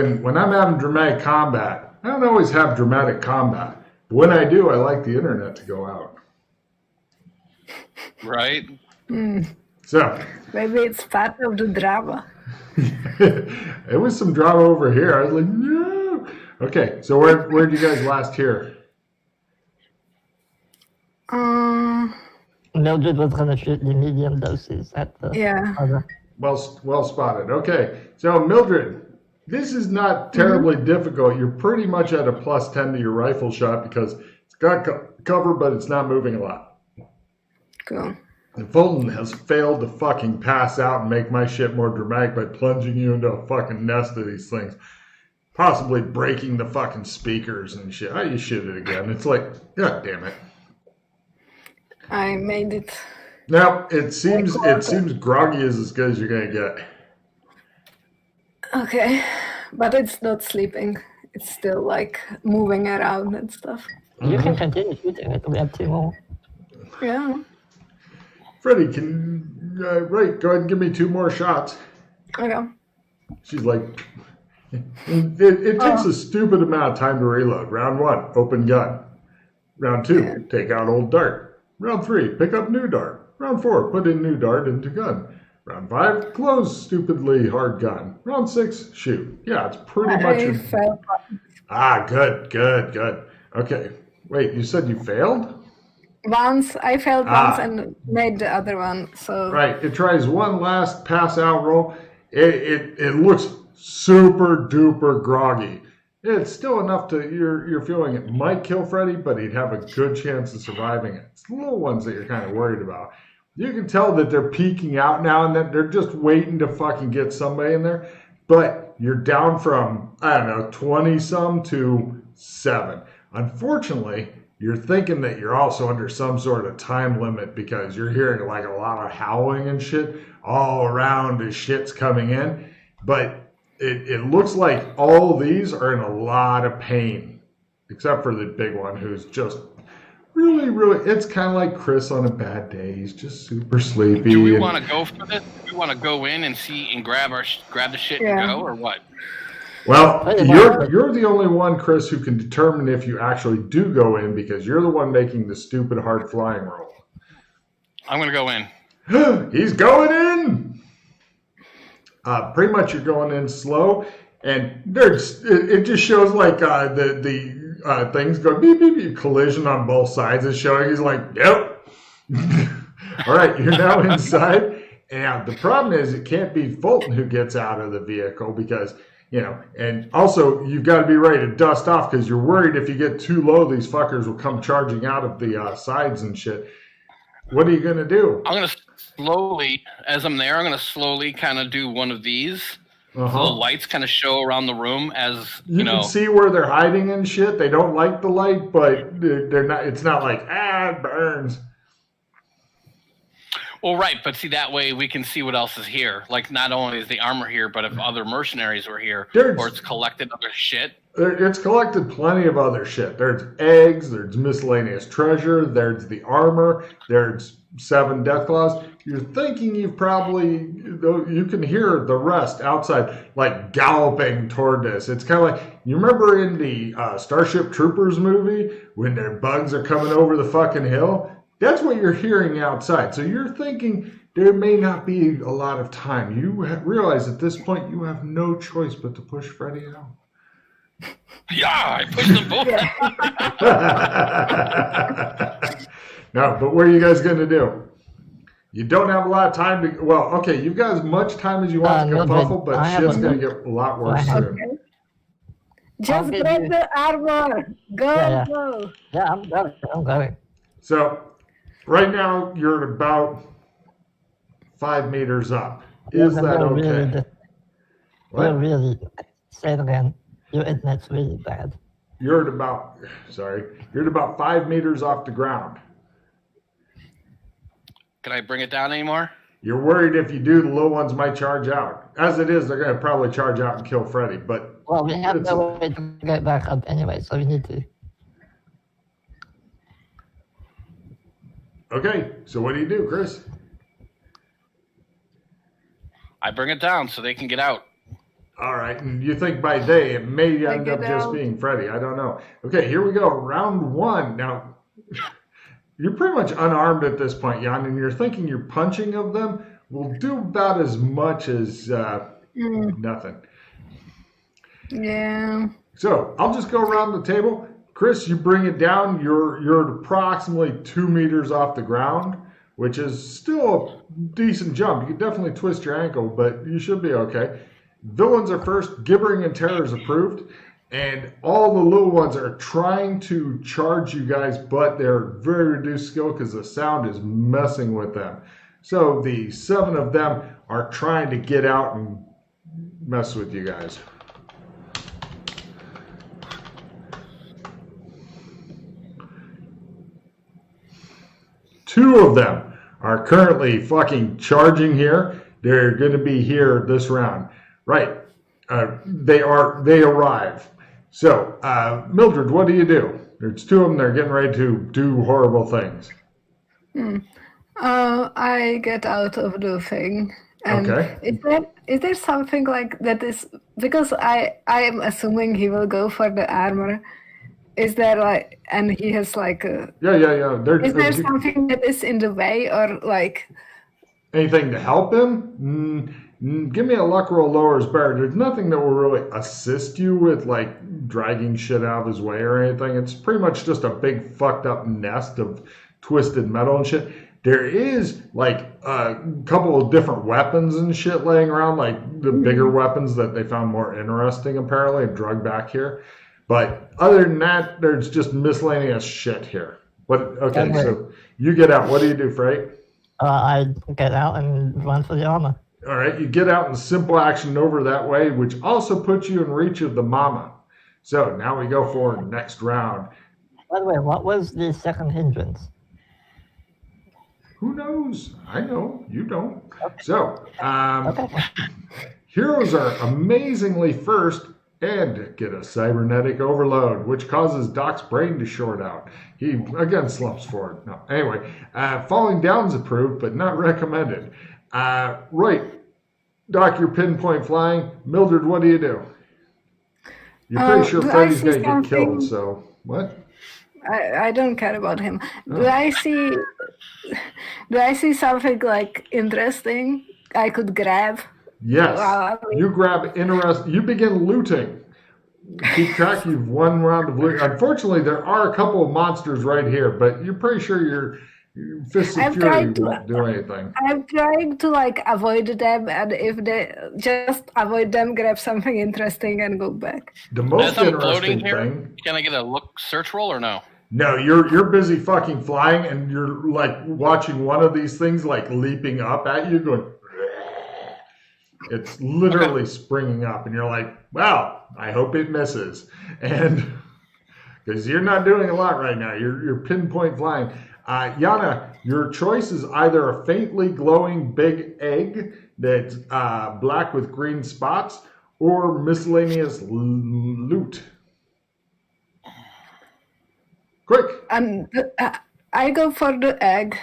when I'm having dramatic combat, I don't always have dramatic combat. But when I do, I like the internet to go out. Right? So Maybe it's part of the drama. it was some drama over here. I was like, no. Okay, so where'd you guys last hear? Mildred was going to shoot the medium doses at the other. Well spotted. Okay, so Mildred, this is not terribly difficult. You're pretty much at a +10 to your rifle shot because it's got cover, but it's not moving a lot. Cool. And Fulton has failed to fucking pass out and make my shit more dramatic by plunging you into a fucking nest of these things. Possibly breaking the fucking speakers and shit. Oh, you shit it again. It's like, god damn it. I made it. Now, it seems groggy is as good as you're going to get. Okay, but it's not sleeping. It's still like moving around and stuff. You can continue shooting it. We have 2 more. Yeah. Freddie, right, go ahead and give me 2 more shots. Okay. She's like, it takes a stupid amount of time to reload. Round 1, open gun. Round 2, take out old dart. Round 3, pick up new dart. Round 4, put in new dart into gun. Round 5, close stupidly hard gun. Round 6, shoot. Yeah, it's pretty much. Failed. Good. Okay, wait, you said you failed? I failed once and made the other one. So right, it tries one last pass out roll. It looks super duper groggy. It's still enough to you're feeling it might kill Freddy, but he'd have a good chance of surviving it. It's the little ones that you're kind of worried about. You can tell that they're peeking out now and then. They're just waiting to fucking get somebody in there. But you're down from, 20-some to 7. Unfortunately, you're thinking that you're also under some sort of time limit because you're hearing like a lot of howling and shit all around as shit's coming in. But it looks like all these are in a lot of pain, except for the big one who's just really, it's kind of like Chris on a bad day. He's just super sleepy. Do we want to go for this? Do we want to go in and see and grab the shit and go, or what? Well, you're the only one, Chris, who can determine if you actually do go in because you're the one making the stupid hard flying roll. I'm going to go in. He's going in! Pretty much you're going in slow, and it just shows like the things go beep, beep, beep, collision on both sides is showing. He's like, yep. All right, you're now inside. And the problem is it can't be Fulton who gets out of the vehicle because, and also you've got to be ready to dust off because you're worried if you get too low, these fuckers will come charging out of the sides and shit. What are you going to do? I'm going to slowly, as I'm there, kind of do one of these. So the lights kind of show around the room as, you can see where they're hiding and shit. They don't like the light, but they're not. It's not like, it burns. Well, right, but see, that way we can see what else is here. Like, not only is the armor here, but if other mercenaries were here, or it's collected other shit. It's collected plenty of other shit. There's eggs, there's miscellaneous treasure, there's the armor, there's 7 death claws. You're thinking you can hear the rest outside, like galloping toward this. It's kind of like, you remember in the Starship Troopers movie when their bugs are coming over the fucking hill? That's what you're hearing outside. So you're thinking there may not be a lot of time. You realize at this point you have no choice but to push Freddy out. Yeah, I pushed them both. No, but what are you guys going to do? You don't have a lot of time to... Well, okay, you've got as much time as you want to kerfuffle, but shit's going to get a lot worse soon. Okay. Just break the armor. Go. Yeah, I'm going. So, right now, you're at about 5 meters up. Is that okay? You're really... Say it again. Your internet's really bad. You're at about 5 meters off the ground. Can I bring it down anymore? You're worried if you do, the little ones might charge out. As it is, they're going to probably charge out and kill Freddy. But well, we have no way to get back up anyway, so we need to. Okay, so what do you do, Chris? I bring it down so they can get out. All right, and you think by they it may I end up get just out. being Freddy. I don't know. Okay, here we go. Round one. Now, you're pretty much unarmed at this point, Jan, and you're thinking your punching of them will do about as much as nothing. Yeah. So I'll just go around the table. Chris, you bring it down. You're approximately 2 meters off the ground, which is still a decent jump. You can definitely twist your ankle, but you should be okay. Villains are first. Gibbering and terror is approved. And all the little ones are trying to charge you guys, but they're very reduced skill because the sound is messing with them. So the 7 of them are trying to get out and mess with you guys. Two of them are currently fucking charging here. They're going to be here this round. Right. They arrive. So, Mildred, what do you do? There's 2 of them. They're getting ready to do horrible things. I get out of the thing. And Okay. is there something like that is because I am assuming he will go for the armor. Is there like and he has like a Yeah. is there something that is in the way or like Anything to help him? Give me a luck roll lower is better. There's nothing that will really assist you with like dragging shit out of his way or anything. It's pretty much just a big fucked up nest of twisted metal and shit. There is like a couple of different weapons and shit laying around, like the bigger weapons that they found more interesting apparently and drug back here. But other than that, there's just miscellaneous shit here. Okay, so you get out. What do you do, Frank? I get out and run for the armor. All right, you get out in simple action over that way, which also puts you in reach of the mama. So now we go for next round. By the way, what was the second hindrance? Who knows? I know, you don't. Okay. So, Okay. heroes are amazingly first and get a cybernetic overload, which causes Doc's brain to short out. He, again, slumps forward. No, anyway, falling down is approved, but not recommended. Right. Doc, you're pinpoint flying. Mildred, what do you do? You're pretty sure do I Freddy's see going to get something? killed, so what? I don't care about him. Oh. Do I see something like interesting I could grab? Yes. Wow. You grab you begin looting. Keep track, you've one round of loot. Unfortunately, there are a couple of monsters right here, but you're pretty sure your Fist of Fury won't do anything. I'm trying to like avoid them, and if they just avoid them, grab something interesting and go back. The most As I'm floating interesting here, thing. can I get a search roll or no? No, you're busy fucking flying, and you're like watching one of these things like leaping up at you, going. It's literally springing up, and you're like, "Wow, I hope it misses," and because you're not doing a lot right now, you're pinpoint flying. Yana, your choice is either a faintly glowing big egg that's black with green spots, or miscellaneous loot. Quick! And I go for the egg.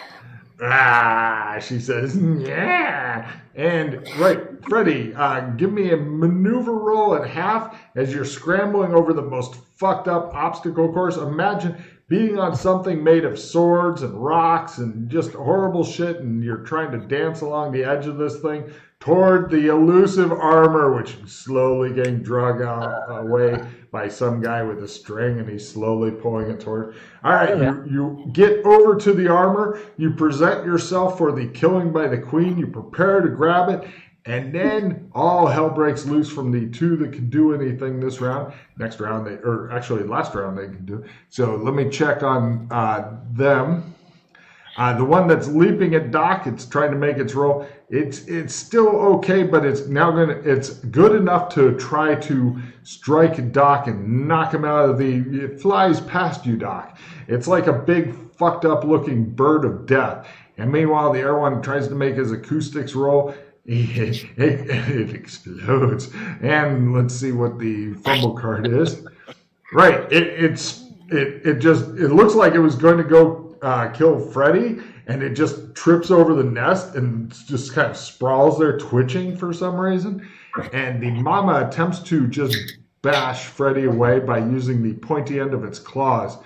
She says, yeah. And right, Freddy, give me a maneuver roll at half as you're scrambling over the most fucked up obstacle course. Imagine being on something made of swords and rocks and just horrible shit, and you're trying to dance along the edge of this thing toward the elusive armor, which is slowly getting dragged away by some guy with a string, and he's slowly pulling it toward. All right, you get over to the armor, you present yourself for the killing by the queen, you prepare to grab it, and then all hell breaks loose from the 2 that can do anything this round. Next round, last round they can do. So let me check on them. The one that's leaping at Doc, it's trying to make its roll. It's still okay, but it's good enough to try to strike Doc and knock him out of it flies past you, Doc. It's like a big fucked up looking bird of death. And meanwhile, the air one tries to make his acoustics roll. It explodes. And let's see what the fumble card is. Right. It looks like it was going to go kill Freddy, and it just trips over the nest and just kind of sprawls there, twitching for some reason. And the mama attempts to just bash Freddy away by using the pointy end of its claws.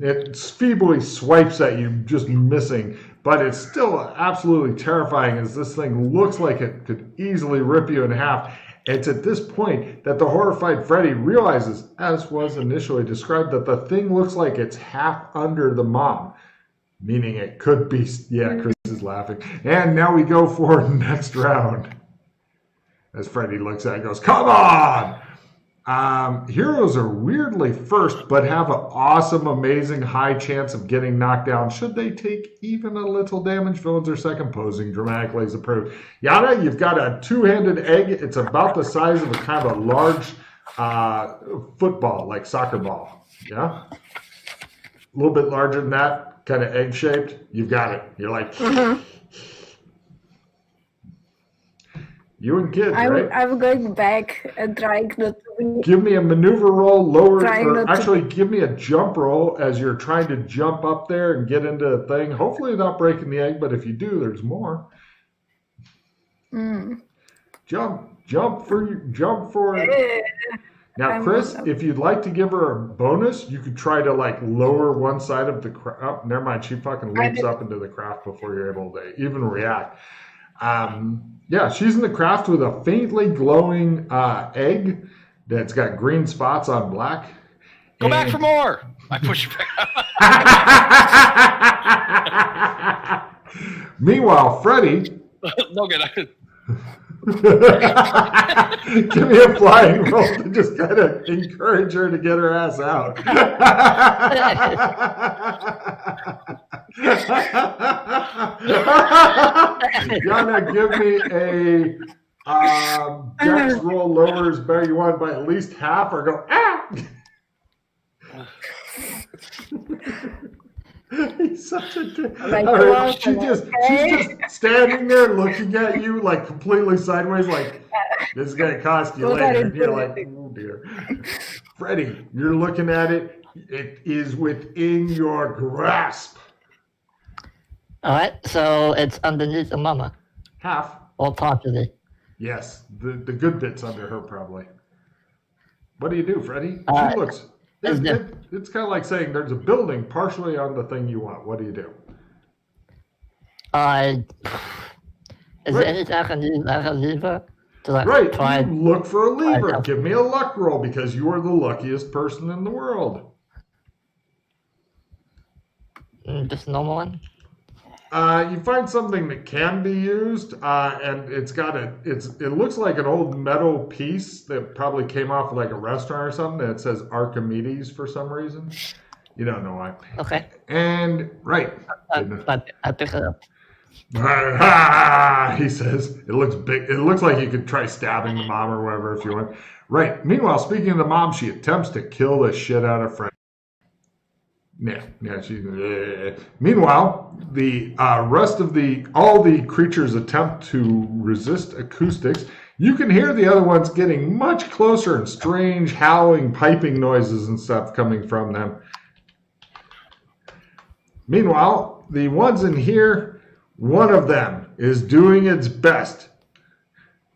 It feebly swipes at you, just missing, but it's still absolutely terrifying as this thing looks like it could easily rip you in half. It's at this point that the horrified Freddy realizes, as was initially described, that the thing looks like it's half under the mom. Meaning it could be, yeah, Chris is laughing. And now we go for next round. As Freddy looks at it and goes, come on! Heroes are weirdly first, but have an awesome, amazing high chance of getting knocked down should they take even a little damage. Villains are second, posing dramatically as approved. Yana, you've got a two-handed egg. It's about the size of a kind of a large football, like soccer ball. Yeah? A little bit larger than that, kind of egg-shaped. You've got it. You're like... You and kids, right? I'm going back and trying not to... Give me a maneuver roll, give me a jump roll as you're trying to jump up there and get into the thing. Hopefully without breaking the egg, but if you do, there's more. Jump for it. Now, Chris, if you'd like to give her a bonus, you could try to like lower one side of the craft. Oh, never mind. She fucking leaps up into the craft before you're able to even react. Yeah, she's in the craft with a faintly glowing egg that's got green spots on black. Go back for more. I push you back. Meanwhile, Freddy. No good. Give me a flying roll to just kind of encourage her to get her ass out. Yana, give me a dex roll lowers better you want by at least half or go, ah! He's such a dick. Right, she's just standing there looking at you like completely sideways, like this is gonna cost you later. And you're like, oh dear. Freddy, you're looking at it. It is within your grasp. All right, so it's underneath the mama. Half. Or partially. Yes, the good bit's under her probably. What do you do, Freddy? She looks. It's kind of like saying there's a building partially on the thing you want. What do you do? Is there anything I can use like a lever to like try? You look for a lever. Give me a luck roll because you are the luckiest person in the world. Just normal one. You find something that can be used, and it's got it looks like an old metal piece that probably came off of like a restaurant or something. And it says Archimedes for some reason. You don't know why. Okay. And I pick it up. He says it looks big. It looks like you could try stabbing the mom or whatever if you want. Right. Meanwhile, speaking of the mom, she attempts to kill the shit out of Fred. Yeah. Meanwhile, the rest of all the creatures attempt to resist acoustics. You can hear the other ones getting much closer and strange howling, piping noises and stuff coming from them. Meanwhile, the ones in here, one of them is doing its best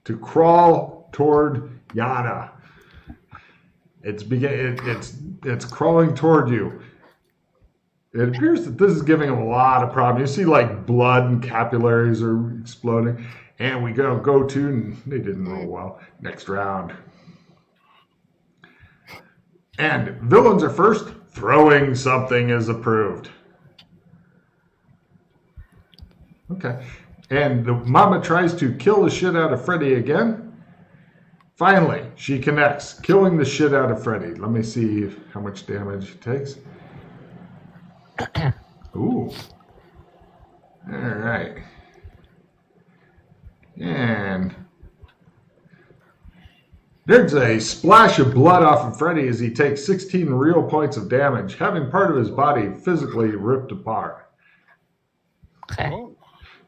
to crawl toward Yana. It's crawling toward you. It appears that this is giving him a lot of problems. You see like blood and capillaries are exploding. And we go to, and they didn't roll well, next round. And villains are first. Throwing something is approved. Okay. And the mama tries to kill the shit out of Freddy again. Finally, she connects, killing the shit out of Freddy. Let me see how much damage it takes. Ooh. All right. And there's a splash of blood off of Freddy as he takes 16 real points of damage, having part of his body physically ripped apart. Okay.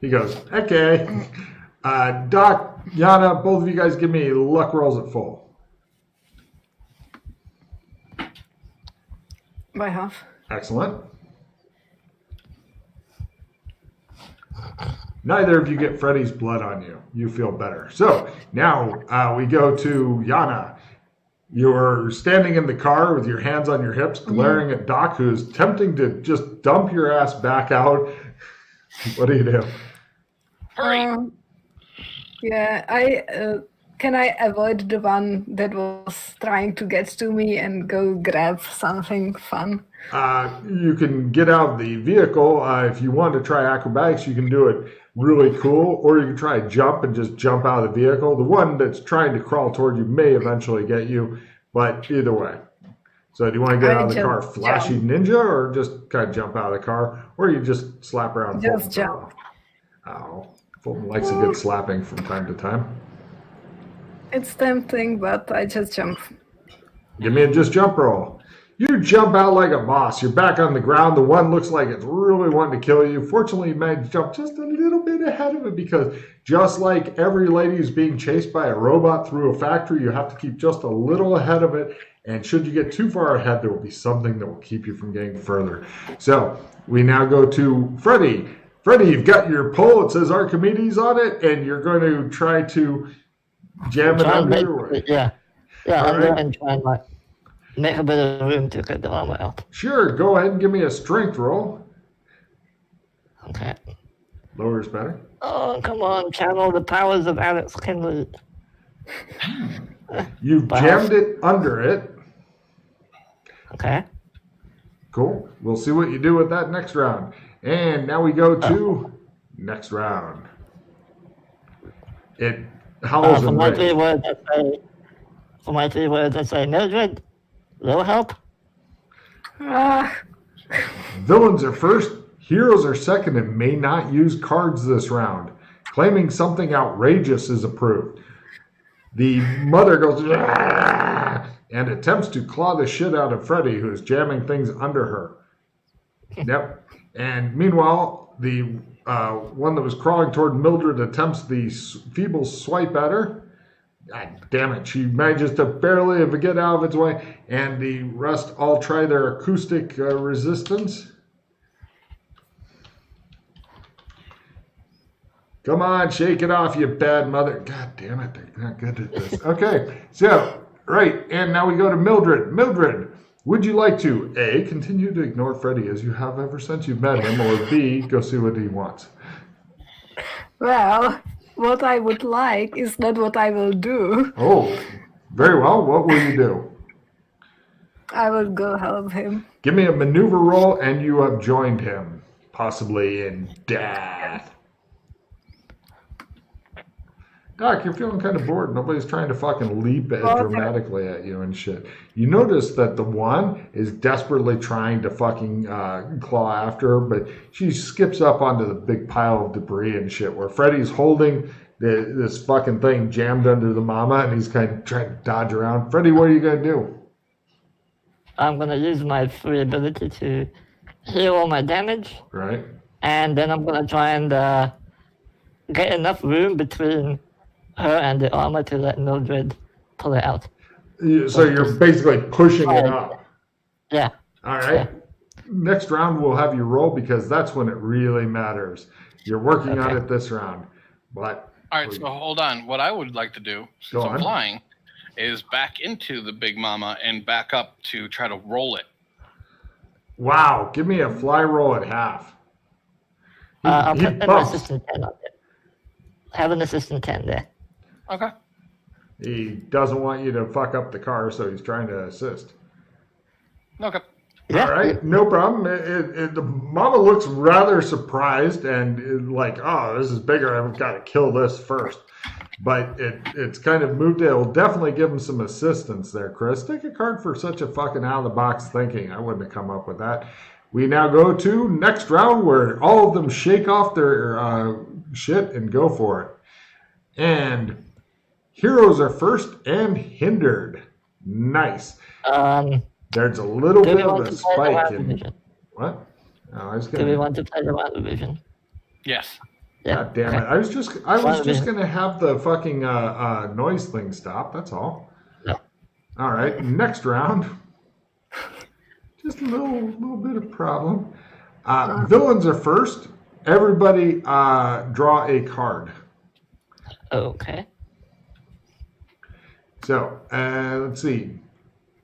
He goes, okay. Doc, Yana, both of you guys give me luck rolls at full. By half. Excellent. Neither of you get Freddy's blood on you. You feel better. So now we go to Yana. You're standing in the car with your hands on your hips, glaring at Doc, who's attempting to just dump your ass back out. What do you do? Hurry! Can I avoid the one that was trying to get to me and go grab something fun? You can get out of the vehicle. If you want to try acrobatics, you can do it really cool, or you can try to jump and just jump out of the vehicle. The one that's trying to crawl toward you may eventually get you, but either way. So do you want to get out of the car flashy ninja, or just kind of jump out of the car, or you just slap around? Just jump. Oh, Fulton likes a good slapping from time to time. It's tempting, but I just jump. Give me a just jump roll. You jump out like a boss. You're back on the ground. The one looks like it's really wanting to kill you. Fortunately, you managed to jump just a little bit ahead of it because just like every lady who's being chased by a robot through a factory, you have to keep just a little ahead of it. And should you get too far ahead, there will be something that will keep you from getting further. So we now go to Freddy. Freddy, you've got your pole. It says Archimedes on it, and you're going to try to jam it under. Yeah, under and try and make a bit of room to get the armor out. Sure, go ahead and give me a strength roll. Okay. Lower is better. Oh, come on, channel the powers of Alex Kinley. You've jammed it under it. Okay. Cool. We'll see what you do with that next round. And now we go to next round. It howls for and my rains. For my 3 words, I say, Mildred, little help. Villains are first, heroes are second, and may not use cards this round. Claiming something outrageous is approved. The mother goes and attempts to claw the shit out of Freddy, who is jamming things under her. Yep. And meanwhile, the one that was crawling toward Mildred attempts the feeble swipe at her. God damn it. She manages to barely get out of its way. And the rest all try their acoustic resistance. Come on, shake it off, you bad mother. God damn it. They're not good at this. Okay. So, right. And now we go to Mildred. Mildred, would you like to, A, continue to ignore Freddy as you have ever since you've met him, or B, go see what he wants? Well, what I would like is not what I will do. Oh, very well. What will you do? I will go help him. Give me a maneuver roll, and you have joined him, possibly in death. Doc, you're feeling kind of bored. Nobody's trying to fucking leap dramatically at you and shit. You notice that the one is desperately trying to fucking claw after her, but she skips up onto the big pile of debris and shit where Freddy's holding this fucking thing jammed under the mama, and he's kind of trying to dodge around. Freddy, what are you going to do? I'm going to use my free ability to heal all my damage. Right. And then I'm going to try and get enough room between her and the armor to let Mildred pull it out. So you're basically pushing it up. Yeah. All right. Yeah. Next round we'll have you roll because that's when it really matters. You're working on it this round. But all right, so hold on. What I would like to do, since I'm flying, is back into the Big Mama and back up to try to roll it. Wow. Give me a fly roll at half. I'll put an assistant 10 on it. Have an assistant 10 there. Okay. He doesn't want you to fuck up the car, so he's trying to assist. Okay. Yeah. All right, no problem. The mama looks rather surprised and like, oh, this is bigger. I've got to kill this first. But it's kind of moved. It'll definitely give him some assistance there, Chris. Take a card for such a fucking out-of-the-box thinking. I wouldn't have come up with that. We now go to next round where all of them shake off their shit and go for it. And heroes are first and hindered. Nice. There's a little bit of a spike in... What? Oh, Do we want to play the round division? Yes. Yeah. God damn it. I was just going to have the fucking noise thing stop. That's all. No. All right. Next round. Just a little bit of problem. Villains are first. Everybody draw a card. Okay. So, let's see.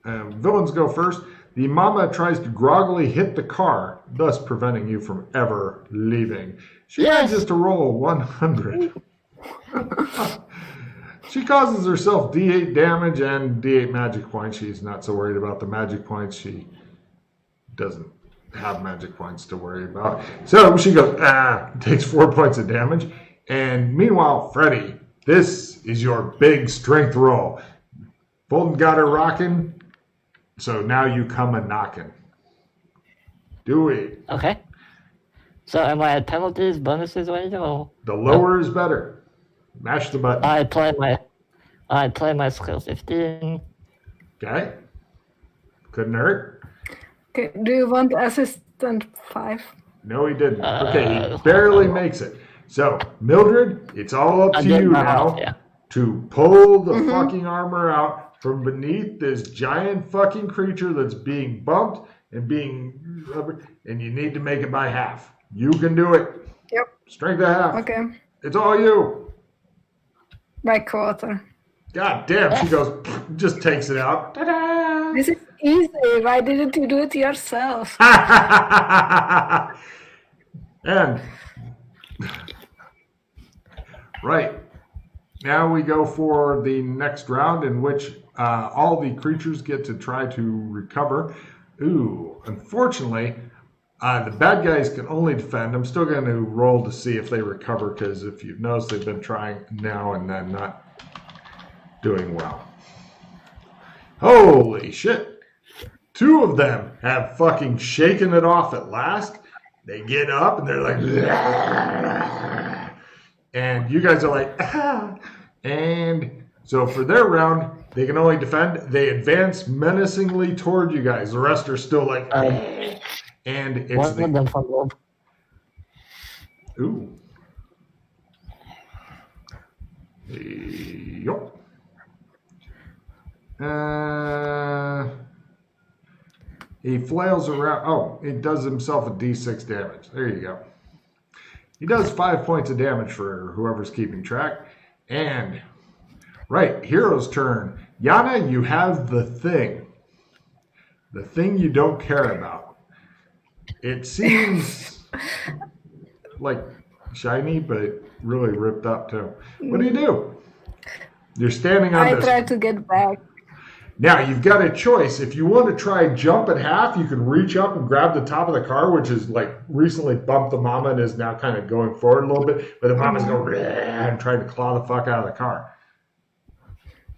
Villains go first. The mama tries to groggily hit the car, thus preventing you from ever leaving. She manages to roll 100. She causes herself D8 damage and D8 magic points. She's not so worried about the magic points. She doesn't have magic points to worry about. So she goes, takes 4 points of damage. And meanwhile, Freddy, this is your big strength roll. Fulton got her rocking, so now you come a knocking. Do it. Okay. So am I at penalties, bonuses, or anything? Or... The lower is better. Mash the button. I play my skill 15. Okay. Couldn't hurt. Okay, do you want assistant 5? No, he didn't. Okay, he barely makes it. So, Mildred, it's all up to you now to pull the fucking armor out from beneath this giant fucking creature that's being bumped and and you need to make it by half. You can do it. Yep. Strength of half. Okay. It's all you. By quarter. God damn, she goes, just takes it out. Ta-da! This is easy. Why didn't you do it yourself? And, right, now we go for the next round in which all the creatures get to try to recover. Ooh, unfortunately, the bad guys can only defend. I'm still going to roll to see if they recover, because if you've noticed, they've been trying now and then not doing well. Holy shit. 2 of them have fucking shaken it off at last. They get up and they're like, "Bleh." And you guys are like, ah. And so for their round, they can only defend. They advance menacingly toward you guys. The rest are still like, and it's one of them fumbled. Ooh. Yup. He flails around. Oh, it does himself a d6 damage. There you go. He does 5 points of damage for whoever's keeping track. And, right, hero's turn. Yana, you have the thing. The thing you don't care about. It seems like shiny, but really ripped up too. What do? You're standing on this. I try to get back. Now, you've got a choice. If you want to try jump at half, you can reach up and grab the top of the car, which is like recently bumped the mama and is now kind of going forward a little bit. But the mama's going and trying to claw the fuck out of the car.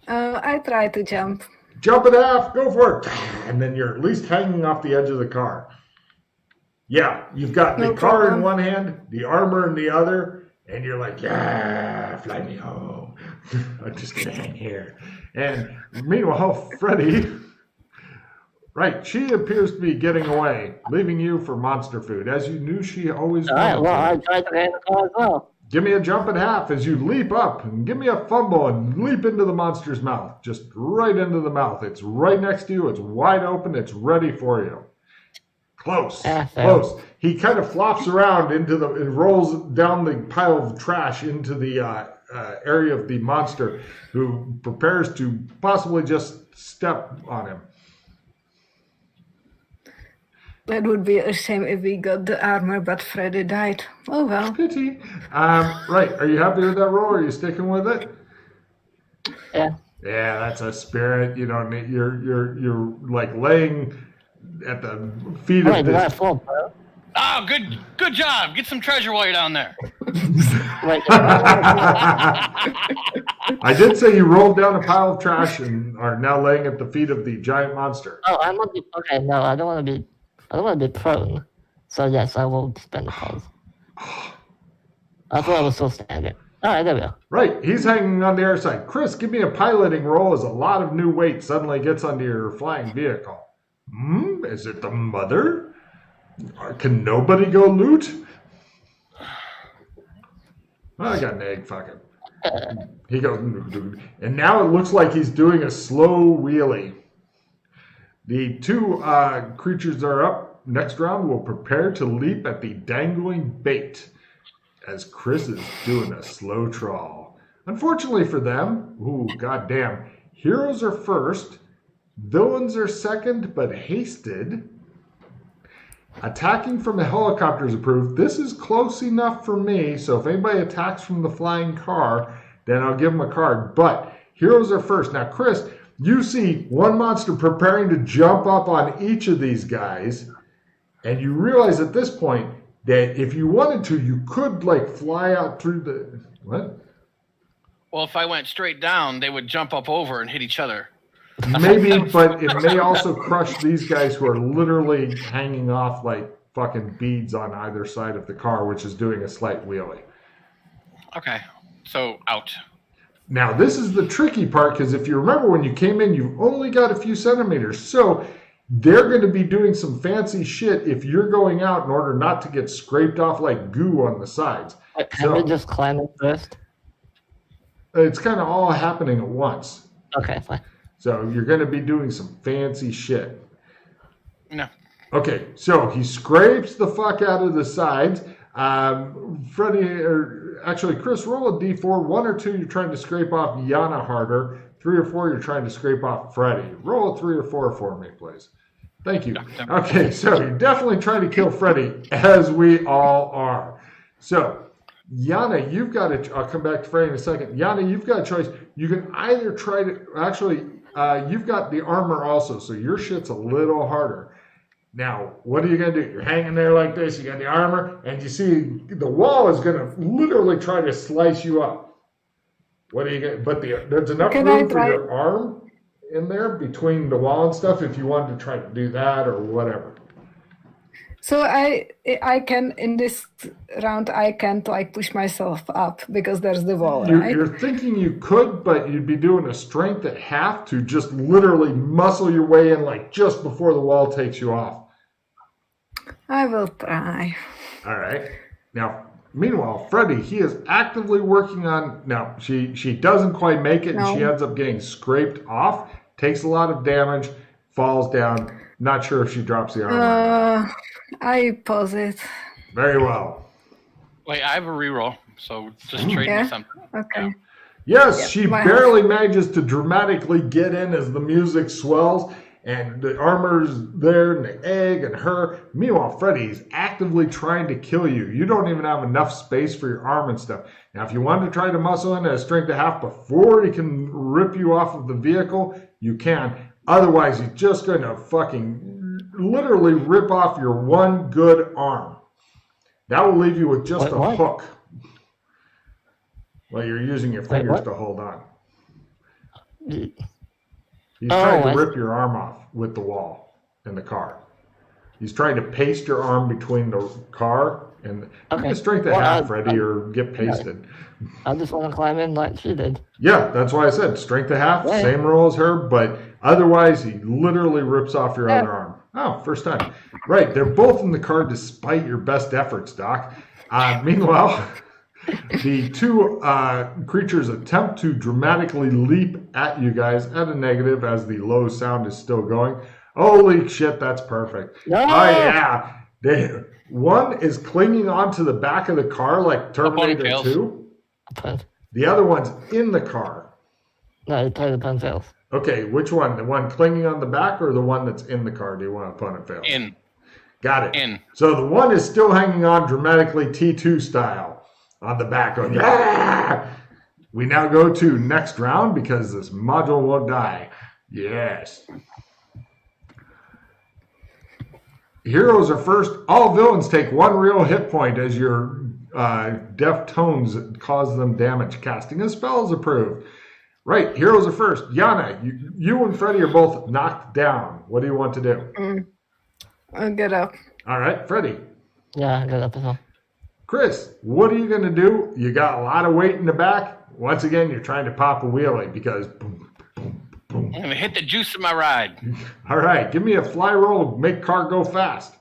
I try to jump. Jump at half, go for it. And then you're at least hanging off the edge of the car. Yeah, you've got the car in one hand, the armor in the other, and you're like, yeah, fly me home. I'm just going to hang here. And meanwhile, Freddy, right, she appears to be getting away, leaving you for monster food, as you knew she always would. All right, well, I tried to get in the car as well. Give me a jump at half as you leap up, and give me a fumble and leap into the monster's mouth, just right into the mouth. It's right next to you. It's wide open. It's ready for you. Close, close. He kind of flops around and rolls down the pile of trash into the area of the monster, who prepares to possibly just step on him. That would be a shame if we got the armor, but Freddy died. Oh well. Pity. Right. Are you happy with that roll? Are you sticking with it? Yeah. Yeah, that's a spirit. You don't need. You're like laying at the feet of this. Oh, good job. Get some treasure while you're down there. I did say you rolled down a pile of trash and are now laying at the feet of the giant monster. Oh, I'm not. Okay, no, I don't want to be prone. So yes, I will spend the pause. I thought I was still standing. All right, there we go. Right, he's hanging on the air side. Chris, give me a piloting roll as a lot of new weight suddenly gets onto your flying vehicle. Is it the mother? Can nobody go loot? Well, I got an egg, fuck it. He goes, and now it looks like he's doing a slow wheelie. The 2 creatures are up. next round will prepare to leap at the dangling bait as Chris is doing a slow trawl. Unfortunately for them, goddamn, heroes are first, villains are second, but hasted. Attacking from the helicopter is approved. This is close enough for me, so if anybody attacks from the flying car, then I'll give them a card. But heroes are first. Now, Chris, you see one monster preparing to jump up on each of these guys, and you realize at this point that if you wanted to, you could, like, fly out through the... What? Well, if I went straight down, they would jump up over and hit each other. Maybe, but it may also crush these guys who are literally hanging off like fucking beads on either side of the car, which is doing a slight wheelie. Okay, so out. Now, this is the tricky part, because if you remember when you came in, you've only got a few centimeters. So they're going to be doing some fancy shit if you're going out in order not to get scraped off like goo on the sides. Can we just climb it first? It's kind of all happening at once. Okay, fine. So you're going to be doing some fancy shit. No. Okay, so he scrapes the fuck out of the sides. Chris, roll a d4. 1 or 2, you're trying to scrape off Yana harder. 3 or 4, you're trying to scrape off Freddy. Roll a 3 or 4 for me, please. Thank you. Okay, so you're definitely trying to kill Freddy, as we all are. So, Yana, you've got to... I'll come back to Freddy in a second. Yana, you've got a choice. You can either try to... Actually... you've got the armor also, so your shit's a little harder. Now, what are you going to do? You're hanging there like this, you got the armor, and you see the wall is going to literally try to slice you up. What are you going to... But there's enough room for your arm in there between the wall and stuff if you wanted to try to do that or whatever. So I can, in this round, I can't like push myself up because there's the wall, right? You're thinking you could, but you'd be doing a strength at half to just literally muscle your way in like just before the wall takes you off. I will try. All right. Now, meanwhile, Freddy, he is actively working on... Now, she doesn't quite make it, and she ends up getting scraped off, takes a lot of damage, falls down. Not sure if she drops the armor. I pause it. Very well. Wait, I have a reroll, so just trade me something. Okay. Yes, she barely manages to dramatically get in as the music swells, and the armor's there, and the egg, and her. Meanwhile, Freddy's actively trying to kill you. You don't even have enough space for your arm and stuff. Now, if you wanted to try to muscle in at a strength of half before he can rip you off of the vehicle, you can. Otherwise, he's just going to fucking literally rip off your one good arm. That will leave you with just a hook. Well, you're using your fingers to hold on. He's trying to rip your arm off with the wall in the car. He's trying to paste your arm between the car and the strength of half, Freddy, or get pasted. I just want to climb in like she did. Yeah, that's why I said strength of half, same rule as her, but otherwise he literally rips off your other arm. Oh, first time. Right, they're both in the car despite your best efforts, Doc. Meanwhile, the two creatures attempt to dramatically leap at you guys at a negative as the low sound is still going. Holy shit, that's perfect. No! Oh, yeah. One is clinging onto the back of the car like Terminator 2. The other one's in the car. No, opponent fails. Okay, which one? The one clinging on the back or the one that's in the car? Do you want opponent fails? In. Got it. In. So the one is still hanging on dramatically T2 style on the back. Going, yeah! We now go to next round because this module won't die. Yes. Heroes are first. All villains take 1 real hit point as your deft tones cause them damage. Casting a spell is approved. Right, heroes are first. Yana, you and Freddy are both knocked down. What do you want to do? I'll get up. All right, Freddy. Yeah, I'll get up as well. Chris, what are you going to do? You got a lot of weight in the back. Once again, you're trying to pop a wheelie because boom, boom, boom. I'm going to hit the juice of my ride. All right, give me a fly roll. Make car go fast.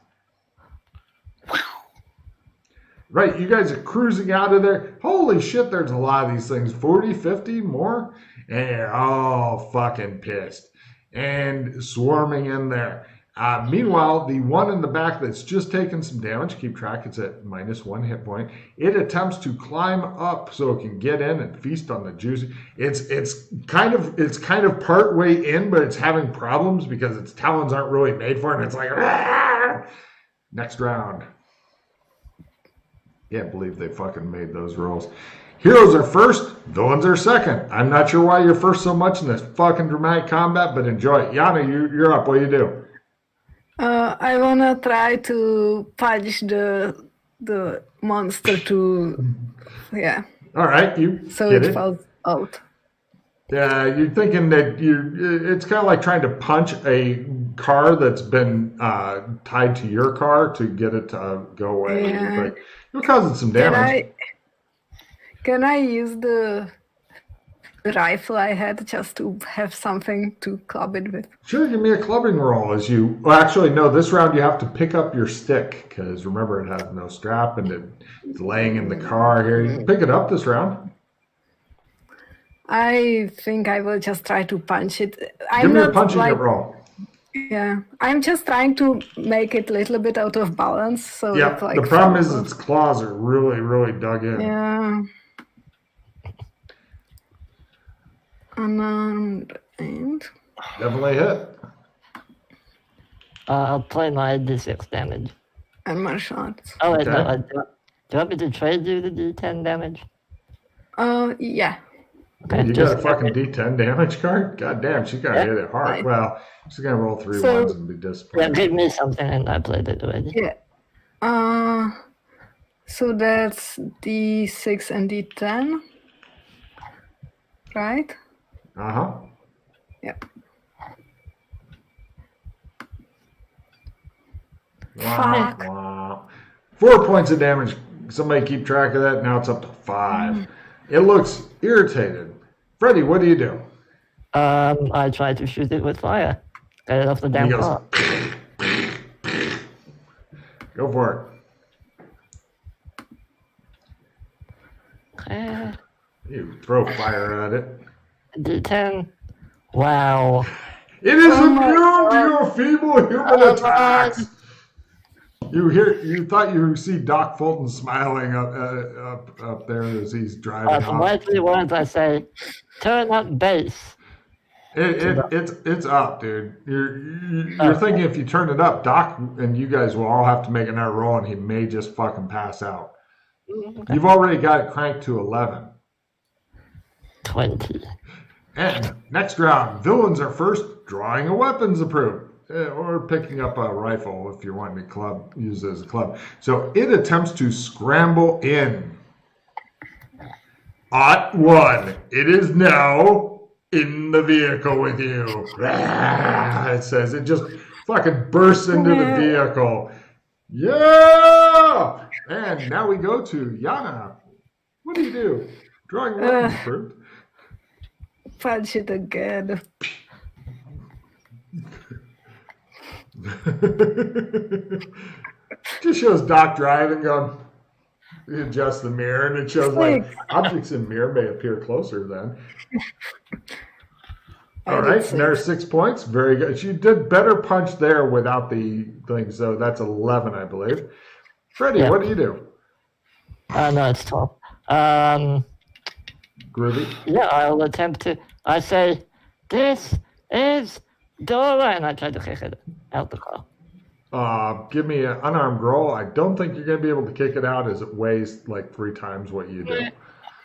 Right, you guys are cruising out of there. Holy shit, there's a lot of these things. 40, 50, more? And you're all fucking pissed. And swarming in there. Meanwhile, the one in the back that's just taken some damage, keep track, it's at -1 hit point. It attempts to climb up so it can get in and feast on the juicy. It's kind of part way in, but it's having problems because its talons aren't really made for it. And it's like, "Argh!" Next round. Can't believe they fucking made those rolls. Heroes are first, villains are second. I'm not sure why you're first so much in this fucking dramatic combat, but enjoy it. Yana, you're up. What do you do? I wanna try to punch the monster to, yeah. All right, So get it falls out. Yeah, you're thinking that it's kind of like trying to punch a car that's been tied to your car to get it to go away. Yeah. But you're causing some damage. Can I use the rifle I had just to have something to club it with? Sure, give me a clubbing roll as you... Well, actually, no, this round you have to pick up your stick because remember it has no strap and it's laying in the car here. You can pick it up this round. I think I will just try to punch it. Give me a punching roll. Yeah, I'm just trying to make it a little bit out of balance. So Yeah, it, like, the problem is its claws are really, really dug in. Yeah. Unarmed and... Definitely hit. I'll play my D6 damage. And my shots. Oh, wait, Okay. no, do you want me to trade you the D10 damage? Yeah. Okay, You just got a fucking D10 damage card? God damn, she got to hit it hard. Fine. Well, she's going to roll 3 So- ones and be yeah, disappointed. give me something and I played it already. Yeah. So that's D6 and D10. Right? Uh-huh. Yep. Wah, Fuck. wah. 4 points of damage. Somebody keep track of that. Now it's up to 5. It looks irritated. Freddy, what do you do? I tried to shoot it with fire. Get it off the damn He goes, car. go for Okay. it. You throw fire at it. D10. Wow. It is Oh my immune to God. your feeble human attacks. You thought you see Doc Fulton smiling up there as he's driving From off. my 3 words, I say, turn up bass. It's up, dude. You're thinking if you turn it up, Doc and you guys will all have to make another roll, and he may just fucking pass out. Okay. You've already got it cranked to 11. 20. And next round, villains are first. Drawing a weapon's approved. Or picking up a rifle if you're wanting to use it as a club. So it attempts to scramble in. Ot 1. It is now in the vehicle with you. It says it just fucking bursts into the vehicle. Yeah! And now we go to Yana. What do you do? Drawing a weapon's approved. Punch it again. Just shows Doc driving, going, you adjust the mirror, and it shows like Thanks. objects in mirror may appear closer then. I All did right, six. and there's 6 points. Very good. She did better punch there without the thing, so that's 11, I believe. Freddy, Yeah. what do you do? No, it's 12. Groovy. Yeah, I'll attempt to. I say, this is Dora, and I try to kick it out the car. Give me an unarmed roll. I don't think you're going to be able to kick it out as it weighs like 3 times what you do.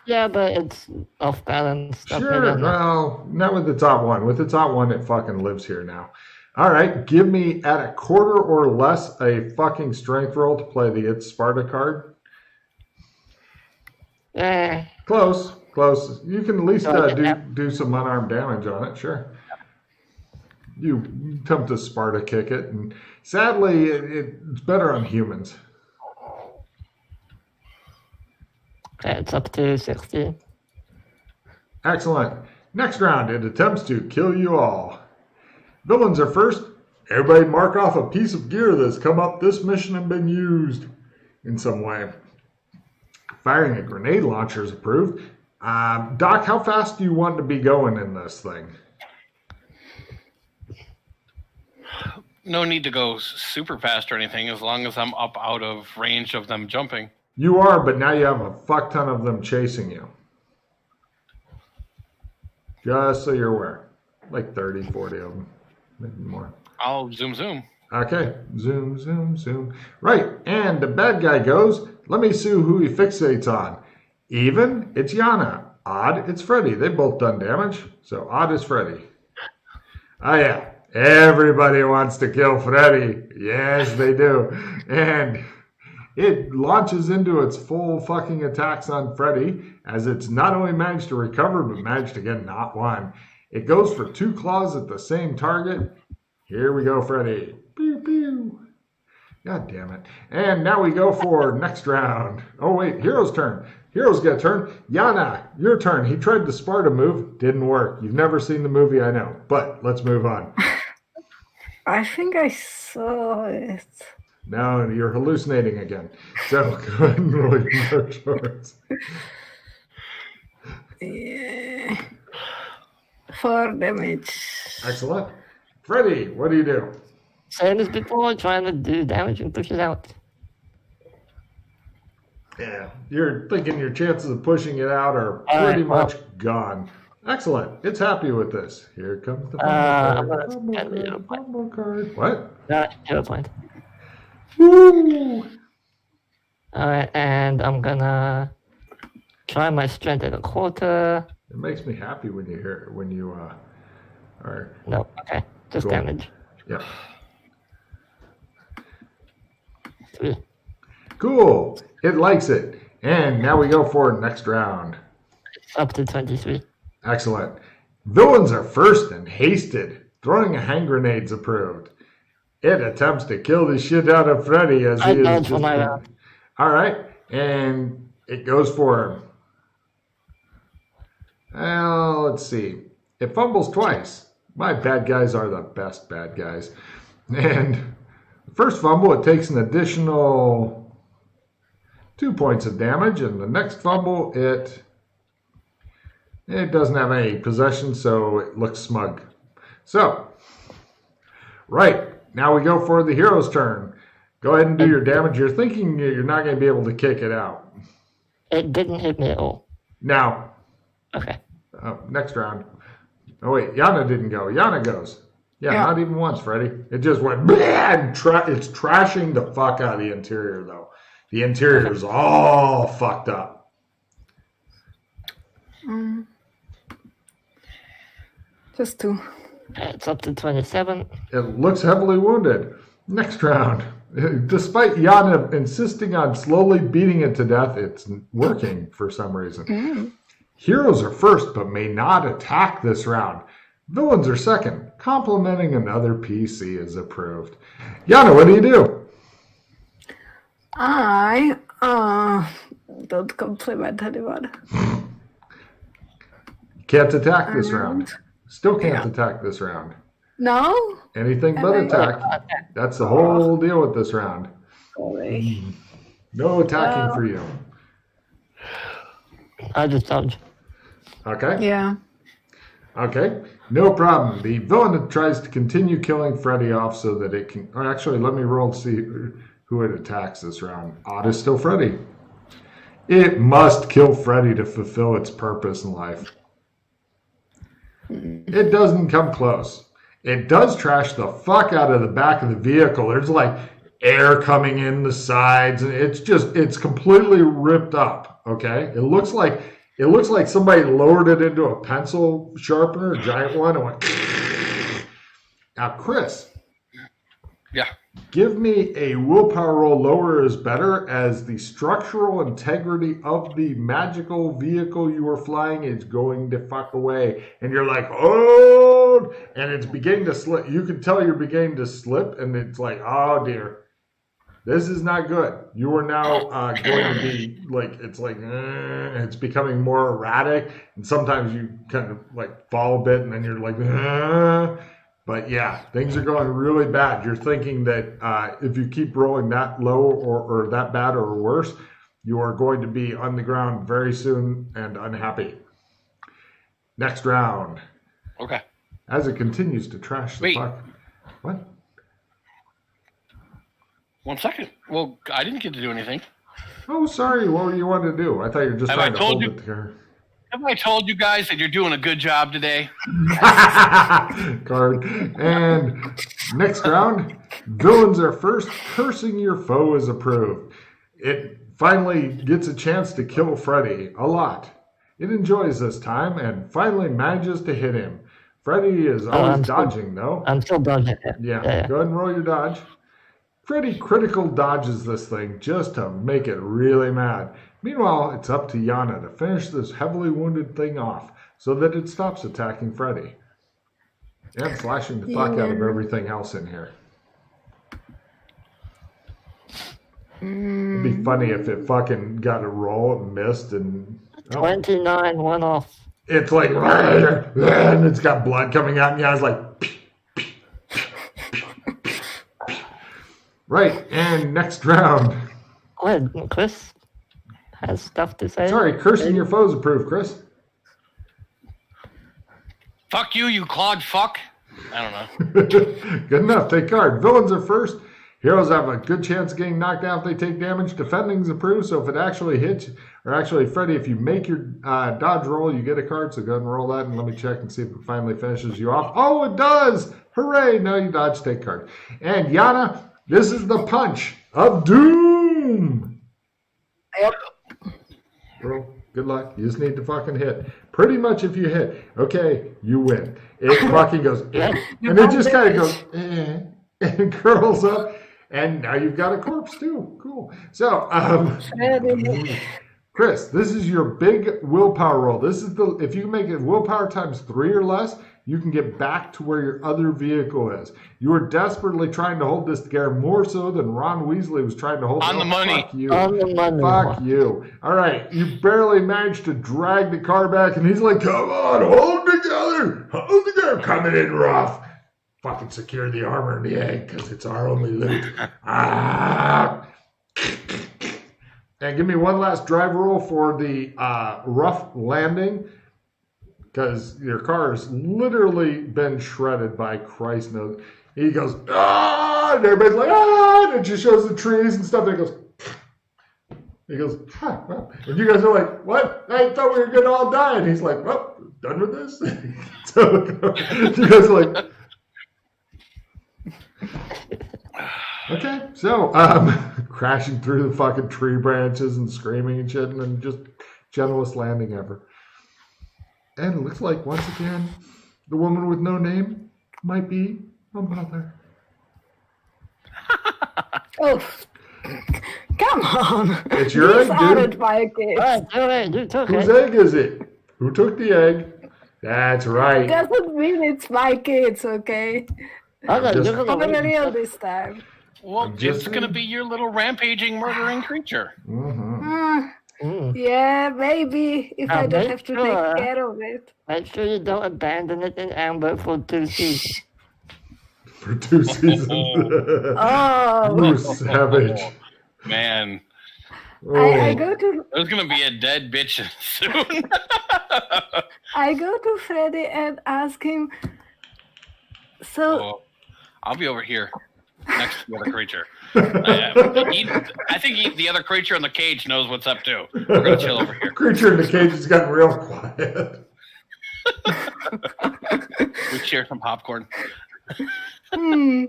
Yeah, but it's off balance. Stuff Sure. maybe Well, not with the top one. With the top one, it fucking lives here now. All right. Give me at a quarter or less a fucking strength roll to play the It's Sparta card. Yeah. Close. You can at least So I get do some unarmed damage on it. Sure. You attempt to Sparta kick it, and sadly, it's better on humans. Okay, it's up to 16. Excellent. Next round, it attempts to kill you all. Villains are first. Everybody mark off a piece of gear that's come up this mission and been used in some way. Firing a grenade launcher is approved. Doc, how fast do you want to be going in this thing? No need to go super fast or anything, as long as I'm up out of range of them jumping. You are, but now you have a fuck ton of them chasing you. Just so you're aware. Like 30, 40 of them. Maybe more. I'll zoom. Okay. Zoom. Right. And the bad guy goes, let me see who he fixates on. Even, it's Yana. Odd, it's Freddy. They've both done damage. So odd is Freddy. Oh, yeah. Everybody wants to kill Freddy. Yes, they do. And it launches into its full fucking attacks on Freddy, as it's not only managed to recover, but managed to get not one. It goes for 2 claws at the same target. Here we go, Freddy. Pew, pew. God damn it. And now we go for next round. Oh, wait, Hero's turn. Hero's got a turn. Yana, your turn. He tried the Sparta move. Didn't work. You've never seen the movie, I know. But let's move on. I think I saw it. Now you're hallucinating again. So go ahead and roll your shorts. Yeah. 4 damage. Excellent. Freddy, what do you do? Same as before, trying to do damage and push it out. Yeah, you're thinking your chances of pushing it out are pretty much gone. Excellent. It's happy with this. Here comes the fumble card. What? Hero point. Woo! Alright, and I'm gonna try my strength at a quarter. It makes me happy when you hear when you are. No, okay. Just Cool. damage. Yeah. 3. Cool. It likes it. And now we go for next round. Up to 23. Excellent. Villains are first and hasted. Throwing a hand grenade's approved. It attempts to kill the shit out of Freddy as he is dodge just... for my round. All right. And it goes for him. Well, let's see. It fumbles twice. My bad guys are the best bad guys. And the first fumble, it takes an additional 2 points of damage. And the next fumble, it doesn't have any possession, so it looks smug. So, right. Now we go for the hero's turn. Go ahead and do your damage. You're thinking you're not going to be able to kick it out. It didn't hit me at all. Now, Okay. next round. Oh, wait. Yana didn't go. Yana goes. Yeah, not even once, Freddy. It just went, and it's trashing the fuck out of the interior, though. The interior is all fucked up. Just 2. It's up to 27. It looks heavily wounded. Next round. Despite Yana insisting on slowly beating it to death, it's working for some reason. Heroes are first, but may not attack this round. Villains are second. Complimenting another PC is approved. Yana, what do you do? I don't compliment anyone. Can't attack this round. Still can't attack this round. No? Anything but attack. That's the whole deal with this round. Sorry. No attacking for you. I just dodge. Okay? Yeah. Okay. No problem. The villain tries to continue killing Freddy off so that it can... Or actually, let me roll to see who it attacks this round. Odd is still Freddy. It must kill Freddy to fulfill its purpose in life. It doesn't come close. It does trash the fuck out of the back of the vehicle. There's like air coming in the sides, and it's completely ripped up. Okay? It looks like somebody lowered it into a pencil sharpener, a giant one, and went. Now, Chris. Yeah. Give me a willpower roll. Lower is better, as the structural integrity of the magical vehicle you are flying is going to fuck away. And you're like, oh, and it's beginning to slip. You can tell you're beginning to slip, and it's like, oh dear, this is not good. You are now going to be like, it's becoming more erratic. And sometimes you kind of like fall a bit, and then you're like, But yeah, things are going really bad. You're thinking that if you keep rolling that low or that bad or worse, you are going to be on the ground very soon and unhappy. Next round. Okay. As it continues to trash the fuck. What? 1 second. Well, I didn't get to do anything. Oh, sorry. What were you wanting to do? I thought you were just trying to hold it there. Have I told you guys that you're doing a good job today? Card. And next round, villains are first. Cursing your foe is approved. It finally gets a chance to kill Freddy a lot. It enjoys this time and finally manages to hit him. Freddy is always dodging, though. I'm still dodging it. Yeah, go ahead and roll your dodge. Freddy critical dodges this thing just to make it really mad. Meanwhile, it's up to Yana to finish this heavily wounded thing off so that it stops attacking Freddy. And slashing the fuck out of everything else in here. It'd be funny if it fucking got a roll and missed and... 29 went off. It's like... And it's got blood coming out and Yana's like... Right, and next round. Wait, Chris has stuff to say. Sorry, cursing your foes approved, Chris. Fuck you clogged fuck. I don't know. Good enough. Take card. Villains are first. Heroes have a good chance of getting knocked out if they take damage. Defending's approved, so if it actually hits, or actually, Freddy, if you make your dodge roll, you get a card, so go ahead and roll that, and let me check and see if it finally finishes you off. Oh, it does! Hooray! No, you dodge, take card. And Yana, this is the punch of doom! Yep. Bro, good luck. You just need to fucking hit. Pretty much if you hit, okay, you win. It fucking goes, and it just kind of goes, and curls up. And now you've got a corpse too. Cool. So, Chris, this is your big willpower roll. This is the, if you make it willpower times 3 or less, you can get back to where your other vehicle is. You are desperately trying to hold this together, more so than Ron Weasley was trying to hold it. On the money. Fuck you. Fuck you. All right. You barely managed to drag the car back, and he's like, come on, hold together. Hold together. Coming in rough. Fucking secure the armor and the egg, because it's our only loot. And give me one last drive roll for the rough landing, because your car has literally been shredded by Christ knows. He goes, and everybody's like, and it just shows the trees and stuff, and he goes, well. And you guys are like, what? I thought we were going to all die. And he's like, well, done with this? So you guys are like, okay, so crashing through the fucking tree branches and screaming and shit, and then just gentlest landing ever. And it looks like once again, the woman with no name might be a mother. Oh, come on! It's your egg, dude. My kids. Whose egg is it? Who took the egg? That's right. Doesn't mean it's my kids, okay? I'm real this time. Well, it's going to be your little rampaging, murdering creature. Yeah, maybe, if I don't have to take care of it. Make sure you don't abandon it in amber for 2 seasons. For 2 seasons. Oh. You savage. Man. I go to... There's going to be a dead bitch soon. I go to Freddy and ask him, so... I'll be over here next to the other creature. I think the other creature in the cage knows what's up too. We're going to chill over here. Creature in the cage has gotten real quiet. We share some popcorn. I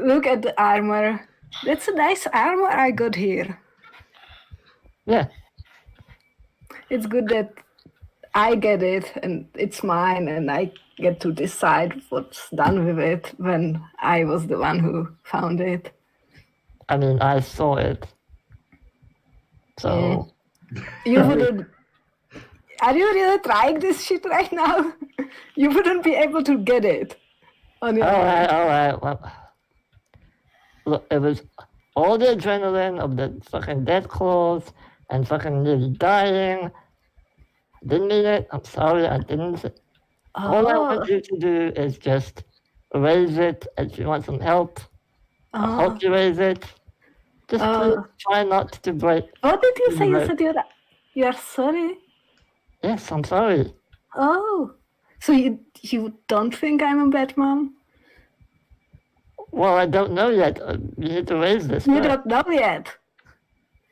look at the armor. That's a nice armor I got here. Yeah. It's good that I get it and it's mine and I get to decide what's done with it when I was the one who found it. I mean, I saw it. So... You wouldn't... Are you really trying this shit right now? You wouldn't be able to get it on your own. All right. Well, look, it was all the adrenaline of the fucking dead clothes and fucking nearly dying. Didn't mean it. I'm sorry. I didn't. All I want you to do is just erase it. If you want some help, I'll help you erase it. Just please try not to break. What did you say? You said you're sorry? Yes, I'm sorry. Oh, so you don't think I'm a bad mom? Well, I don't know yet. You need to raise this. You first. don't know yet.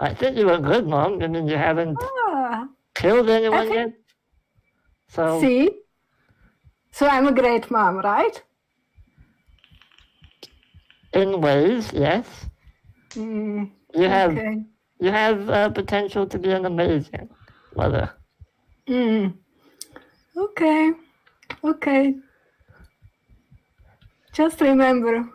I think you were good, Mom. I mean, you haven't Ah, killed anyone think- yet. So see? So I'm a great mom, right? in ways, yes, Mm, you have okay. you have potential to be an amazing mother. Mm. Okay. Okay. Just remember,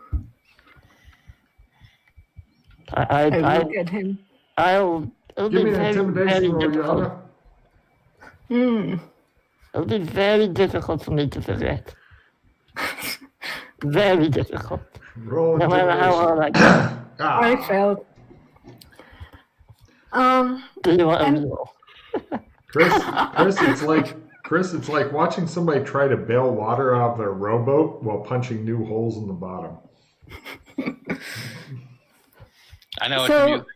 I I look at him. I'll. It'll Give be me an very, very intimidation roll, difficult. Yana. Mm. It'll be very difficult for me to forget. Very difficult. Roll No matter how hard intimidation. I can. I Ah, felt. Do you want And- to roll? Chris, it's like watching somebody try to bail water out of their rowboat while punching new holes in the bottom. I know it's So- amusing.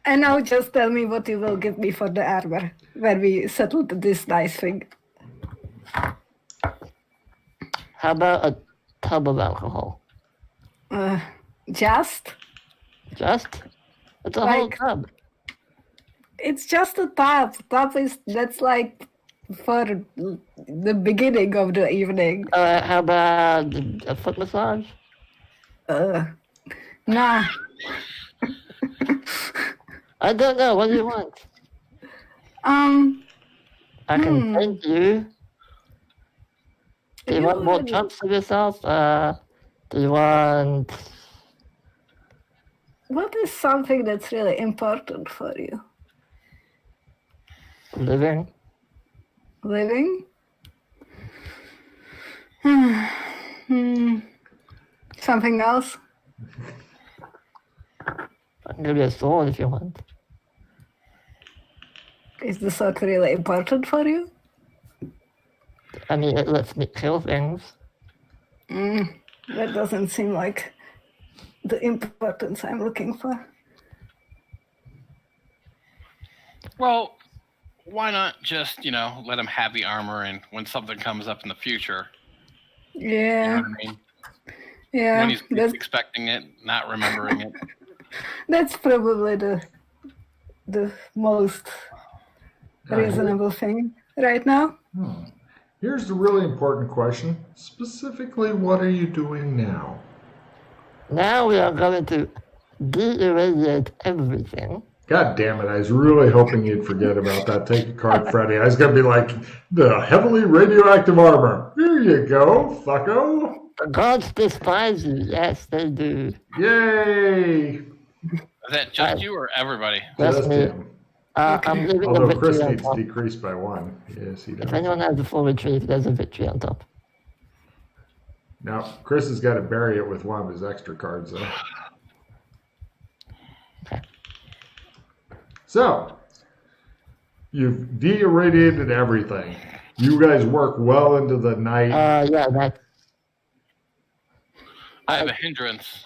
And now just tell me what you will give me for the armor when we settled this nice thing. How about a tub of alcohol? Just? Just? It's a whole Like- tub. It's just a tub. That's like for the beginning of the evening. How about a foot massage? Nah. I don't know. What do you want? I can paint you. Do you want more chunks of yourself? Do you want... What is something that's really important for you? living? Living? Something else? I can give you a sword if you want. Is the sword really important for you? I mean, it lets me kill things. That doesn't seem like the importance I'm looking for. Well, why not just, let him have the armor, and when something comes up in the future, you know Yeah, what I mean? yeah. When he's expecting it, not remembering it. That's probably the most reasonable thing right now. Here's the really important question. Specifically, what are you doing now? Now we are going to de-irradiate everything. God damn it, I was really hoping you'd forget about that. Take a card, Freddy. I was going to be like, the heavily radioactive armor. Here you go, fucko. The gods despise you. Yes, they do. Yay. Is that just you or everybody? That's Just me. him. I'm leaving a Although victory Chris on needs top. decreased by 1. Yes, he If does. anyone has a full retrieve, there's a victory on top. Now, Chris has got to bury it with one of his extra cards, though. Okay. So, you've de-irradiated everything. You guys work well into the night. Yeah, that I have a hindrance.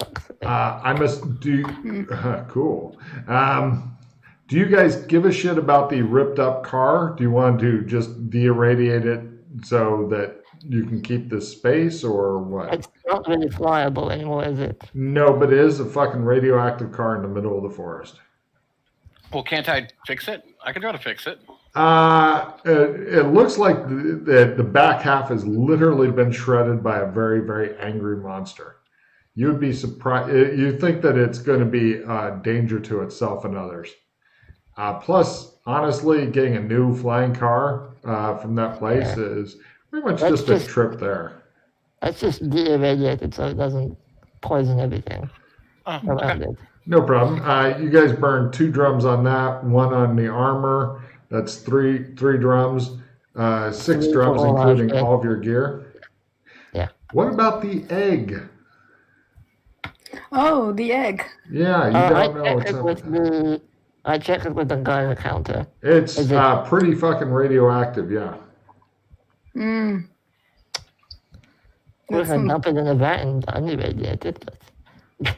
sucks. I must do. Cool. Do you guys give a shit about the ripped up car? Do you want to just de-irradiate it so that you can keep this space, or what? It's not really flyable anymore, is it? No, but it is a fucking radioactive car in the middle of the forest. Well, can't I fix it? I can try to fix it. It looks like the back half has literally been shredded by a very, very angry monster. You'd be surprised. You think that it's going to be a danger to itself and others. Plus, honestly, getting a new flying car from that place is pretty much That's just a just- trip there. Let's just de-irradiate it so it doesn't poison everything Oh, around okay. it. No problem. You guys burn 2 drums on that, 1 on the armor. That's three drums, 6 3 for drums, all including outfit. all of your gear. Yeah. What about the egg? Oh, the egg. Yeah, you I don't know checked what's it up. with I checked it with the guy at the counter. It's Is it- pretty fucking radioactive, yeah. We can dump it in a vat and unirradiate it, but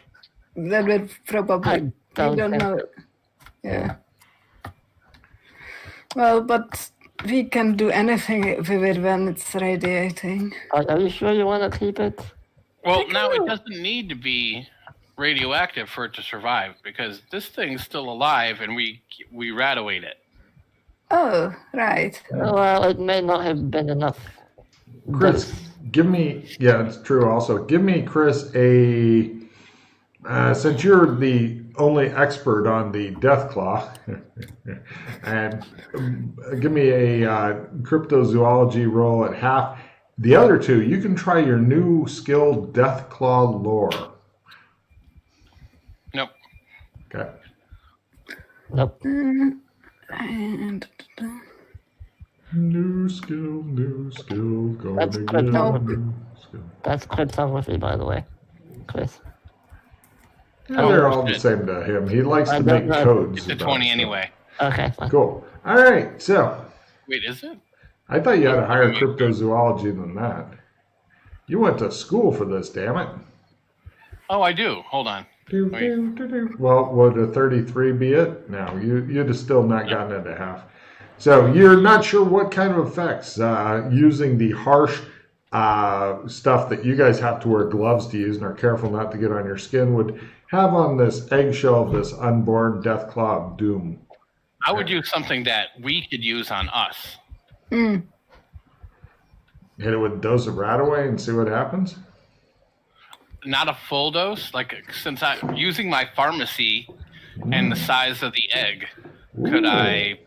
That would probably. I You don't don't think know. Yeah. Well, but we can do anything with it when it's radiating. Are you sure you want to keep it? Well, now it doesn't need to be radioactive for it to survive because this thing's still alive and we radiate it. Oh, right. Well, it may not have been enough. Chris, give me, yeah, it's true also. Give me, Chris, since you're the only expert on the Death Claw, and give me a cryptozoology roll at half. The other two, you can try your new skill, Death Claw Lore. Nope. Okay. Nope. And New skill, going That's to get cryptography. a new skill. That's cryptography, by the way, Chris. Yeah, they're all the same to him. He likes to make codes. It's a about 20 stuff. anyway. Okay, fine. Cool. All right. So Wait, is it? I thought you had a higher cryptozoology than that. You went to school for this, damn it. Oh, I do. Hold on. Well, would a 33 be it? No, you'd have still not gotten it at half. So you're not sure what kind of effects using the harsh stuff that you guys have to wear gloves to use and are careful not to get on your skin would have on this eggshell of this unborn death claw of doom. I would use something that we could use on us. Hit it with a dose of Radaway and see what happens? Not a full dose. Like, since I'm using my pharmacy and the size of the egg, could I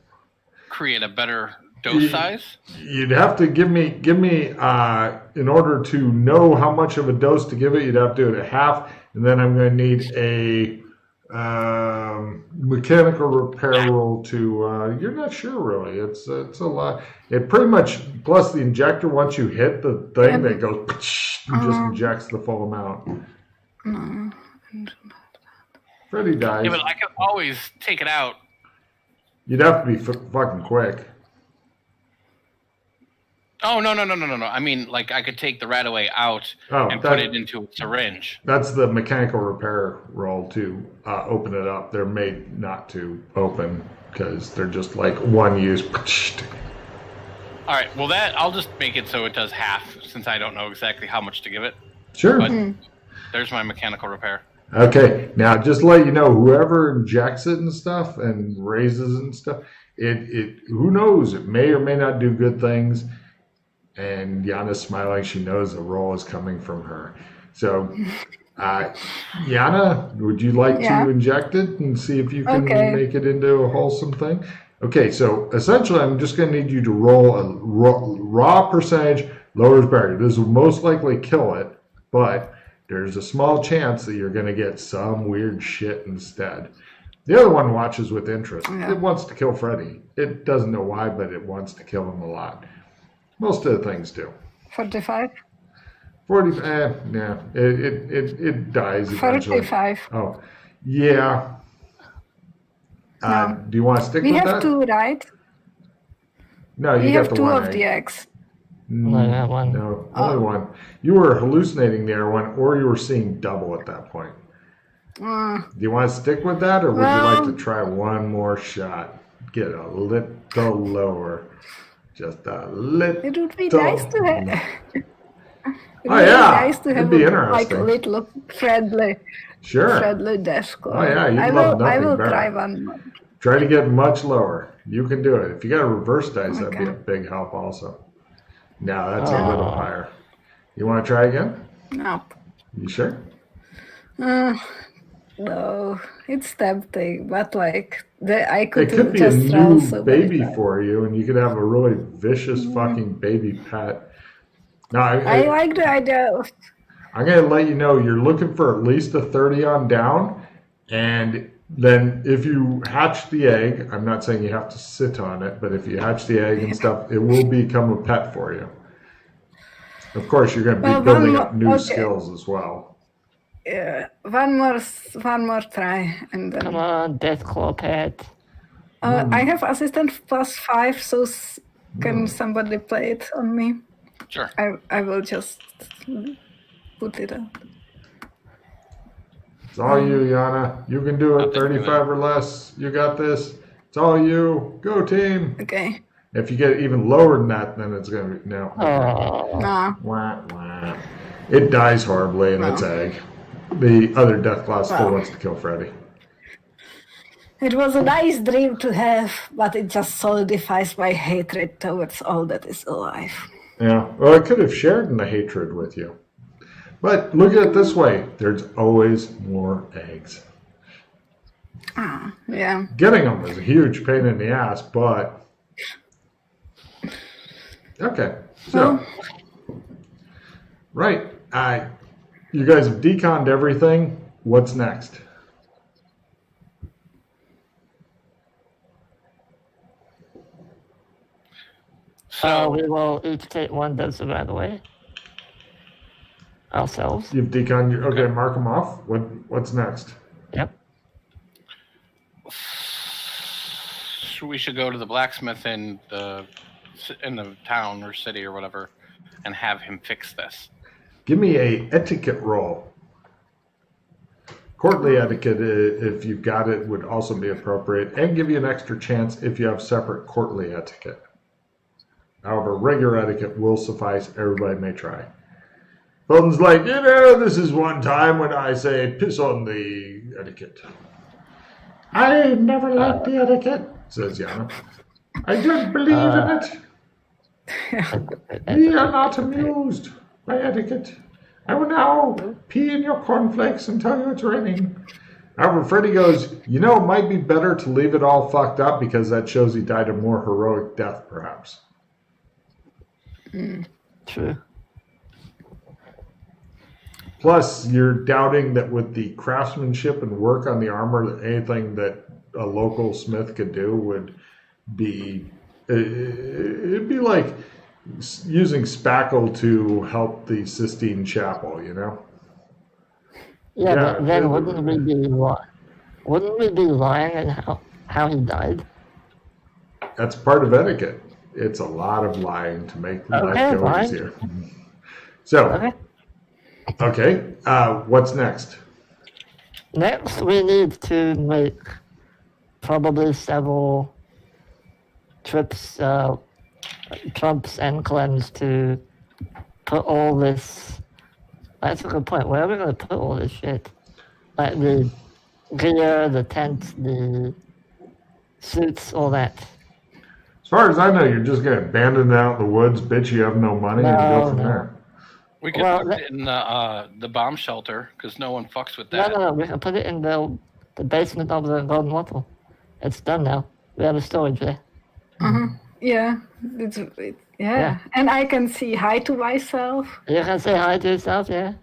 create a better dose size? You'd have to give me in order to know how much of a dose to give it, you'd have to do it at half, and then I'm going to need a mechanical repair roll to you're not sure really. It's a lot. It pretty much, plus the injector, once you hit the thing, that goes and just injects the full amount. no. Freddy dies. Yeah, but I can always take it out. You'd have to be fucking quick. Oh, no. I mean, like, I could take the Radaway out and put it into a syringe. That's the mechanical repair roll to open it up. They're made not to open because they're just like one use. All right, well, I'll just make it so it does half since I don't know exactly how much to give it. Sure. But there's my mechanical repair. Okay, now just to let you know, whoever injects it and stuff and raises and stuff, it who knows? It may or may not do good things. And Yana's smiling. She knows the roll is coming from her. So, Yana, would you like to inject it and see if you can make it into a wholesome thing? Okay, so essentially, I'm just going to need you to roll a raw percentage, lower is better. This will most likely kill it, but there's a small chance that you're going to get some weird shit instead. The other one watches with interest. Yeah. It wants to kill Freddy. It doesn't know why, but it wants to kill him a lot. Most of the things do. 45? 40, yeah, it dies eventually. 45. Oh, yeah. No. Do you want to stick We with have that? two, right? No, you We got have the two one of egg. the eggs. I got one. No, only one. You were hallucinating the other one, or you were seeing double at that point. Do you want to stick with that, or would you like to try one more shot? Get a little lower. Just a little. It would be nice to have. Nice to it'd have be like interesting. a little friendly Oh desk. yeah, you'd I love will. I nothing will better. try one more. Try to get much lower. You can do it. If you got a reverse dice, that'd be Okay. a big help also. No, that's a little higher. You want to try again? No. You sure? No, it's tempting, but like I It could, could be a just roll new so many baby times. for you, and you could have a really vicious fucking baby pet. Now, I like the idea of I'm going to let you know you're looking for at least a 30 on down, and then if you hatch the egg, I'm not saying you have to sit on it, but if you hatch the egg and stuff, it will become a pet for you. Of course, you're going to be building up new skills as well. one more try, and then Come on, Death Claw pet. I have assistant +5, so can somebody play it on me? Sure. I will just put it out. It's all you, Yana. You can do it. I'll think of 35 or less. You got this. It's all you. Go team. Okay. If you get even lower than that, then it's going to be no. Oh. Nah. Wah, wah. It dies horribly in its No. egg. The other death class still Well. wants to kill Freddy. It was a nice dream to have, but it just solidifies my hatred towards all that is alive. Yeah. Well, I could have shared in the hatred with you. But look at it this way. There's always more eggs. Yeah. Getting them is a huge pain in the ass, but... Okay. So... Right. You guys have deconned everything. What's next? So we will each take one dose right away. Ourselves. You've deconned your... Okay, mark them off. What's next? Yep. we should go to the blacksmith in the town or city or whatever, and have him fix this. Give me a etiquette roll. Courtly etiquette, if you've got it, would also be appropriate, and give you an extra chance if you have separate courtly etiquette. However, regular etiquette will suffice. Everybody may try. Fulton's like, this is one time when I say piss on the etiquette. I never liked the etiquette, says Yana. I don't believe in it. We are not amused by etiquette. I will now pee in your cornflakes and tell you it's raining. However, Freddy goes, it might be better to leave it all fucked up because that shows he died a more heroic death, perhaps. True. Plus, you're doubting that with the craftsmanship and work on the armor, that anything that a local smith could do would be... It'd be like using spackle to help the Sistine Chapel, Yeah, but then wouldn't we be lying in how he died? That's part of etiquette. It's a lot of lying to make life go fine. easier. So, okay, what's next? Next, we need to make probably several trips, trumps and cleanse to put all this. That's a good point. Where are we going to put all this shit? Like the gear, the tent, the suits, all that. As far as I know, you're just going to abandon it out in the woods, bitch you have no money, and go from there. We could put it in the bomb shelter, because no one fucks with that. No, we can put it in the basement of the Golden Wattle. It's done now. We have a storage there. Yeah. Yeah. And I can say hi to myself. You can say hi to yourself, yeah.